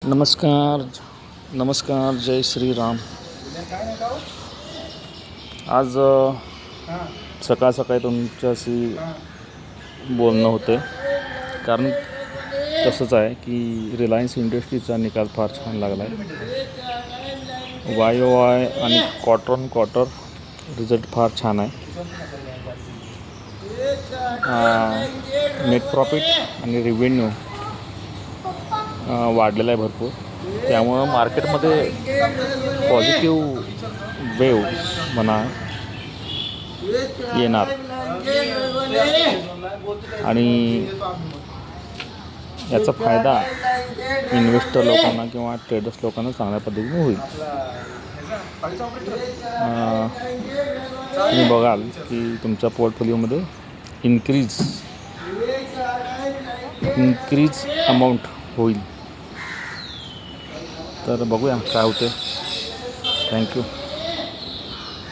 नमस्कार नमस्कार, जय श्रीराम. आज सकाळ सकाळी तुमच्याशी बोलणं होते, कारण तसंच आहे की रिलायन्स इंडस्ट्रीचा निकाल फार छान लागला आहे. वाय आणि क्वार्टर रिझल्ट फार छान आहे. नेट प्रॉफिट आणि रेव्हेन्यू वाढलेला आहे भरपूर. त्यामुळं मार्केटमध्ये पॉझिटिव्ह वेव म्हणा येणार आणि याचा फायदा इन्व्हेस्टर लोकांना किंवा ट्रेडर्स लोकांना चांगल्या पद्धतीने होईल. तुम्ही बघाल की तुमच्या पोर्टफोलिओमध्ये इन्क्रीज अमाऊंट होईल. तर बघूया काय होते. थँक्यू.